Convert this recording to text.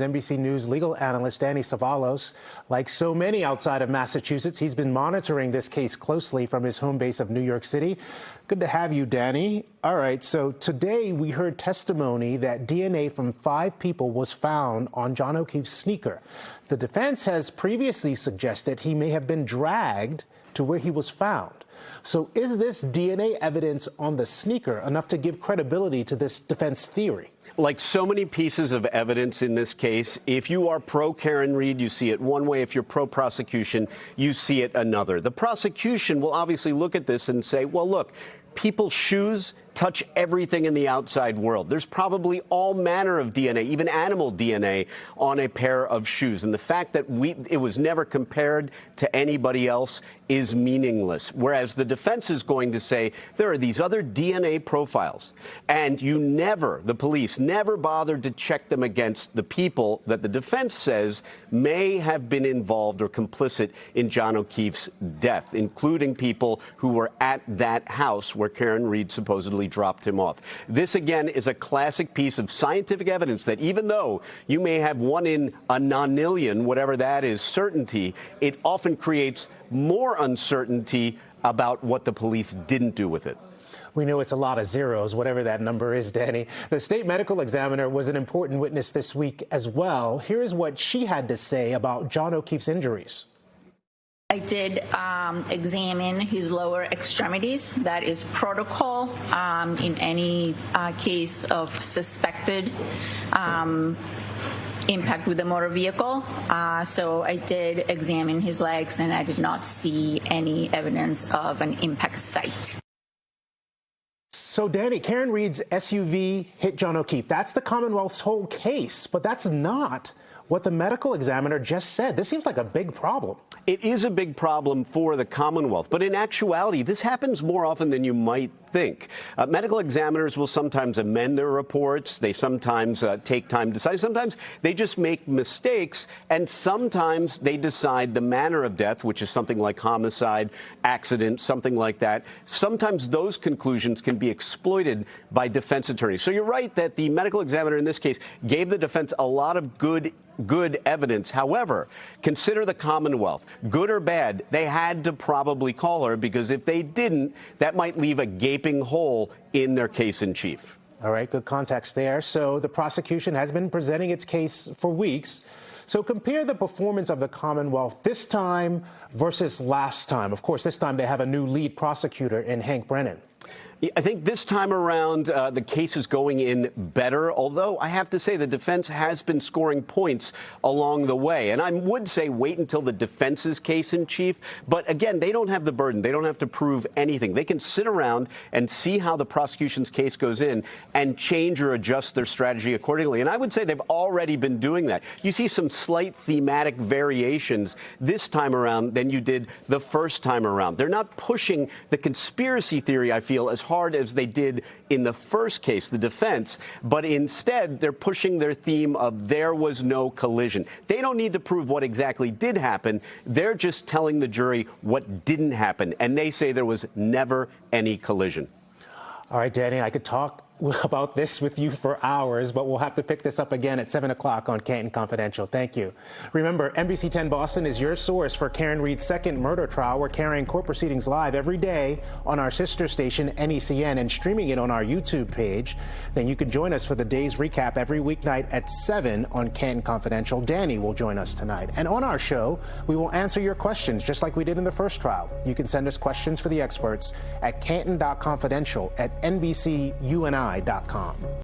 NBC News legal analyst Danny Cevallos. Like so many outside of Massachusetts, he's been monitoring this case closely from his home base of New York City. Good to have you, Danny. All right, so today we heard testimony that DNA from 5 people was found on John O'Keefe's sneaker. The defense has previously suggested he may have been dragged to where he was found. So is this DNA evidence on the sneaker enough to give credibility to this defense theory? Like so many pieces of evidence in this case, if you are pro-Karen Read, you see it one way. If you're pro-prosecution, you see it another. The prosecution will obviously look at this and say, well, look, people's shoes touch everything in the outside world. There's probably all manner of DNA, even animal DNA, on a pair of shoes. And the fact that it was never compared to anybody else is meaningless. Whereas the defense is going to say there are these other DNA profiles, and the police never bothered to check them against the people that the defense says may have been involved or complicit in John O'Keefe's death, including people who were at that house where Karen Read supposedly dropped him off. This, again, is a classic piece of scientific evidence that even though you may have 1 in a nonillion, whatever that is, certainty, it often creates more uncertainty about what the police didn't do with it. We know it's a lot of zeros, whatever that number is, Danny. The state medical examiner was an important witness this week as well. Here's what she had to say about John O'Keefe's injuries. I did examine his lower extremities. That is protocol in any case of suspected impact with a motor vehicle. So I did examine his legs, and I did not see any evidence of an impact site. So, Danny, Karen Read's SUV hit John O'Keefe. That's the Commonwealth's whole case, but that's not what the medical examiner just said. This seems like a big problem. It is a big problem for the Commonwealth, but in actuality, this happens more often than you might think. Medical examiners will sometimes amend their reports. They sometimes take time to decide. Sometimes they just make mistakes, and sometimes they decide the manner of death, which is something like homicide, accident, something like that. Sometimes those conclusions can be exploited by defense attorneys. So you're right that the medical examiner in this case gave the defense a lot of good evidence. However, consider the Commonwealth. Good or bad, they had to probably call her, because if they didn't, that might leave a gaping hole in their case in chief. All right, good context there. So the prosecution has been presenting its case for weeks. So compare the performance of the Commonwealth this time versus last time. Of course, this time they have a new lead prosecutor in Hank Brennan. I think this time around, the case is going in better, although I have to say the defense has been scoring points along the way. And I would say wait until the defense's case in chief. But again, they don't have the burden. They don't have to prove anything. They can sit around and see how the prosecution's case goes in and change or adjust their strategy accordingly. And I would say they've already been doing that. You see some slight thematic variations this time around than you did the first time around. They're not pushing the conspiracy theory, I feel, as hard as they did in the first case, the defense, but instead they're pushing their theme of there was no collision. They don't need to prove what exactly did happen. They're just telling the jury what didn't happen, and they say there was never any collision. All right, Danny, I could talk about this with you for hours, but we'll have to pick this up again at 7 o'clock on Canton Confidential. Thank you. Remember, NBC 10 Boston is your source for Karen Read's second murder trial. We're carrying court proceedings live every day on our sister station, NECN, and streaming it on our YouTube page. Then you can join us for the day's recap every weeknight at 7 on Canton Confidential. Danny will join us tonight. And on our show, we will answer your questions just like we did in the first trial. You can send us questions for the experts at canton.confidential@NBCUNI.com.